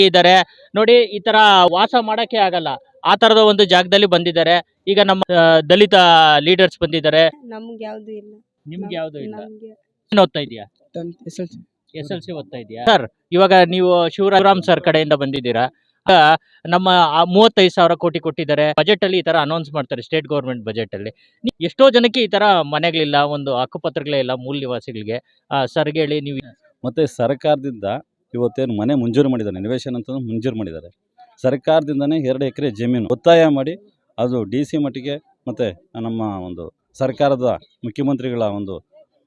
ಇದ್ದಾರೆ ನೋಡಿ. ಈ ತರ ವಾಸ ಮಾಡಕ್ಕೆ ಆಗಲ್ಲ, ಆ ತರದ ಒಂದು ಜಾಗದಲ್ಲಿ ಬಂದಿದ್ದಾರೆ. ಈಗ ನಮ್ಮ ದಲಿತ ಲೀಡರ್ಸ್ ಬಂದಿದ್ದಾರೆ. ನಮ್ಗೆ ಯಾವ್ದು ಇಲ್ಲ. ನಿಮ್ಗೆ ಯಾವ್ದು ಇಲ್ಲ. ನಮ್ಗೆ ಏನ್ ಓದ್ತಾ ಇದೀಯಾ? SLC ಓದ್ತಾ ಇದೀಯಾ ಸರ್? ಇವಾಗ ನೀವು ಶಿವರಾಮ್ ಸರ್ ಕಡೆಯಿಂದ ಬಂದಿದ್ದೀರಾ. ನಮ್ಮ 35,000 ಕೋಟಿ ಕೊಟ್ಟಿದ್ದಾರೆ. ಬಜೆಟ್ ಅಲ್ಲಿ ಈ ತರ ಅನೌನ್ಸ್ ಮಾಡ್ತಾರೆ, ಸ್ಟೇಟ್ ಗೌರ್ಮೆಂಟ್ ಬಜೆಟ್ ಅಲ್ಲಿ. ಎಷ್ಟೋ ಜನಕ್ಕೆ ಈ ತರ ಮನೆಗಳಿಲ್ಲ, ಒಂದು ಹಕ್ಕುಪತ್ರಗಳೇ ಇಲ್ಲ ಮೂಲ ನಿವಾಸಿಗಳಿಗೆ. ಸರ್ಗೆ ಹೇಳಿ ನೀವು. ಮತ್ತು ಸರ್ಕಾರದಿಂದ ಇವತ್ತೇನು ಮನೆ ಮಂಜೂರು ಮಾಡಿದ್ದಾರೆ, ನಿವೇಶನ ಅಂತ ಮಂಜೂರು ಮಾಡಿದ್ದಾರೆ. ಸರ್ಕಾರದಿಂದನೇ 2 ಎಕರೆ ಜಮೀನು ಒತ್ತಾಯ ಮಾಡಿ ಅದು DC ಮಟ್ಟಿಗೆ ಮತ್ತು ನಮ್ಮ ಒಂದು ಸರ್ಕಾರದ ಮುಖ್ಯಮಂತ್ರಿಗಳ ಒಂದು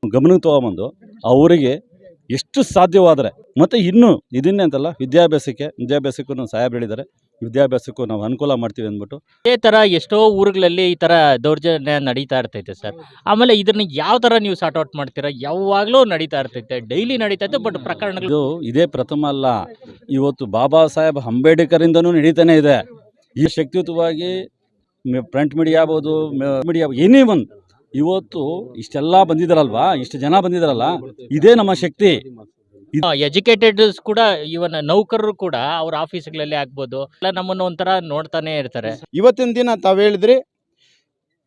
ಗಮನಕ್ಕೆ ತೊಗೊಂಬಂದು ಅವರಿಗೆ ಎಷ್ಟು ಸಾಧ್ಯವಾದರೆ, ಮತ್ತು ಇನ್ನೂ ಇದನ್ನೇ ಅಂತಲ್ಲ, ವಿದ್ಯಾಭ್ಯಾಸಕ್ಕೂ ಸಾಹೇಬ್ ಹೇಳಿದ್ದಾರೆ, ವಿದ್ಯಾಭ್ಯಾಸಕ್ಕೂ ನಾವು ಅನುಕೂಲ ಮಾಡ್ತೀವಿ ಅಂದ್ಬಿಟ್ಟು. ಇದೇ ತರ ಎಷ್ಟೋ ಊರುಗಳಲ್ಲಿ ಈ ತರ ದೌರ್ಜನ್ಯ ನಡೀತಾ ಇರ್ತೈತೆ ಸರ್. ಆಮೇಲೆ ಇದನ್ನ ಯಾವ ತರ ನೀವು ಸಾರ್ಟ್ ಔಟ್ ಮಾಡ್ತೀರಾ? ಯಾವಾಗಲೂ ನಡೀತಾ ಇರ್ತೈತೆ, ಡೈಲಿ ನಡೀತೈತೆ. ಬಟ್ ಪ್ರಕರಣಗಳು ಇದು ಇದೇ ಪ್ರಥಮ ಅಲ್ಲ, ಇವತ್ತು ಬಾಬಾ ಸಾಹೇಬ್ ಅಂಬೇಡ್ಕರಿಂದನೂ ನಡೀತಾನೆ ಇದೆ. ಈ ಶಕ್ತಿಯುತವಾಗಿ ಪ್ರಿಂಟ್ ಮೀಡಿಯಾ ಆಗ್ಬೋದು, ಮೀಡಿಯಾ ಎನಿ ಒನ್ ಇವತ್ತು ಇಷ್ಟೆಲ್ಲ ಬಂದಿದ್ದಾರಲ್ವಾ, ಇಷ್ಟು ಜನ ಬಂದಿದ್ದಾರಲ್ಲ, ಇದೇ ನಮ್ಮ ಶಕ್ತಿ. ಎಜುಕೇಟೆಡ್ ಕೂಡ, ಇವನ್ ನೌಕರರು ಕೂಡ ಅವ್ರ ಆಫೀಸ್ಗಳಲ್ಲಿ ಆಗ್ಬೋದು, ಎಲ್ಲ ನಮ್ಮನ್ನು ಒಂಥರ ನೋಡ್ತಾನೆ ಇರ್ತಾರೆ. ಇವತ್ತಿನ ದಿನ ತಾವು ಹೇಳಿದ್ರಿ,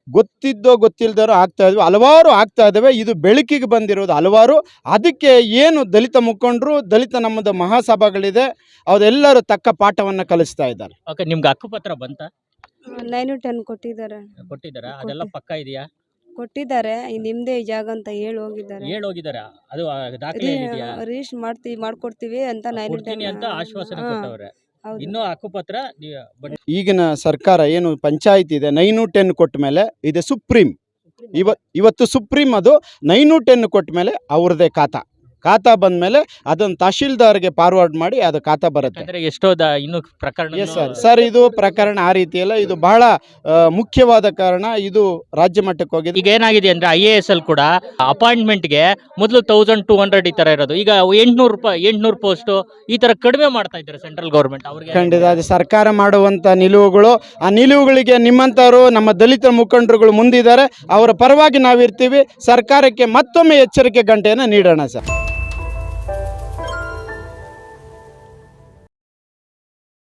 ಗೊತ್ತಿದ್ದೋ ಗೊತ್ತಿಲ್ಲದರೋ ಆಗ್ತಾ ಇದ್ವಿ, ಹಲವಾರು ಆಗ್ತಾ ಇದ್ದಾವೆ. ಇದು ಬೆಳಕಿಗೆ ಬಂದಿರೋದು ಹಲವಾರು. ಅದಕ್ಕೆ ಏನು ದಲಿತ ಮುಖಂಡರು, ದಲಿತ ನಮ್ಮದು ಮಹಾಸಭಾಗಳಿದೆ, ಅವರೆಲ್ಲರೂ ತಕ್ಕ ಪಾಠವನ್ನು ಕಲಿಸ್ತಾ ಇದ್ದಾರೆ. ಓಕೆ, ನಿಮ್ಗೆ ಹಕ್ಕುಪತ್ರ ಬಂತ? 9-10 ಕೊಟ್ಟಿದ್ದಾರೆ. ಕೊಟ್ಟಿದ್ದಾರಾ? ಅದೆಲ್ಲ ಪಕ್ಕ ಇದೆಯಾ? ಕೊಟ್ಟಿದ್ದಾರೆ. ನಿಮ್ದೇ ಈ ಜಾಗ ಅಂತ ಹೇಳಿ ಹೋಗಿದ್ದಾರೆ. ಅದು ದಾಖಲೆ ಏನಿದೆಯಾ? ರಿಜಿಸ್ಟರ್ ಮಾಡ್ಕೊಡ್ತೀವಿ ಅಂತ 9-10 ಅಂತ ಆಶ್ವಾಸನೆ ಕೊಟ್ಟವ್ರೆ. ಇನ್ನೂ ಹಕ್ಕುಪತ್ರ ಈಗಿನ ಸರ್ಕಾರ ಏನು ಪಂಚಾಯತ್ ಇದೆ 9-10 ಕೊಟ್ಟ ಮೇಲೆ ಇದೆ ಸುಪ್ರೀಂ. ಇವತ್ತು ಸುಪ್ರೀಂ ಅದು 9-10 ಕೊಟ್ಟ ಮೇಲೆ ಅವ್ರದ್ದೇ ಖಾತಾ ಬಂದ ಮೇಲೆ ಅದನ್ನು ತಹಶೀಲ್ದಾರ್ಗೆ ಫಾರ್ವರ್ಡ್ ಮಾಡಿ ಅದು ಖಾತಾ ಬರುತ್ತೆ. ಎಷ್ಟೋ ಇನ್ನು ಪ್ರಕರಣ. ಸರ್ ಇದು ಪ್ರಕರಣ ಆ ರೀತಿ ಅಲ್ಲ, ಇದು ಬಹಳ ಮುಖ್ಯವಾದ ಕಾರಣ. ಇದು ರಾಜ್ಯ ಮಟ್ಟಕ್ಕೆ ಹೋಗಿದೆ. ಈಗ ಏನಾಗಿದೆ ಅಂದ್ರೆ IAS ಅಲ್ಲಿ ಕೂಡ ಅಪಾಯಿಂಟ್ಮೆಂಟ್ಗೆ ಮೊದಲು 1200 ಈ ತರ ಇರೋದು, ಈಗ 800 ಪೋಸ್ಟ್ ಈ ತರ ಕಡಿಮೆ ಮಾಡ್ತಾ ಇದ್ದಾರೆ ಸೆಂಟ್ರಲ್ ಗೌರ್ಮೆಂಟ್. ಅವ್ರಿಗೆ ಖಂಡಿತ ಅದು ಸರ್ಕಾರ ಮಾಡುವಂತ ನಿಲುವುಗಳು. ಆ ನಿಲುವುಗಳಿಗೆ ನಿಮ್ಮಂತವರು ನಮ್ಮ ದಲಿತ ಮುಖಂಡರುಗಳು ಮುಂದಿದ್ದಾರೆ. ಅವರ ಪರವಾಗಿ ನಾವಿರ್ತೀವಿ. ಸರ್ಕಾರಕ್ಕೆ ಮತ್ತೊಮ್ಮೆ ಎಚ್ಚರಿಕೆ ಗಂಟೆಯನ್ನು ನೀಡೋಣ ಸರ್.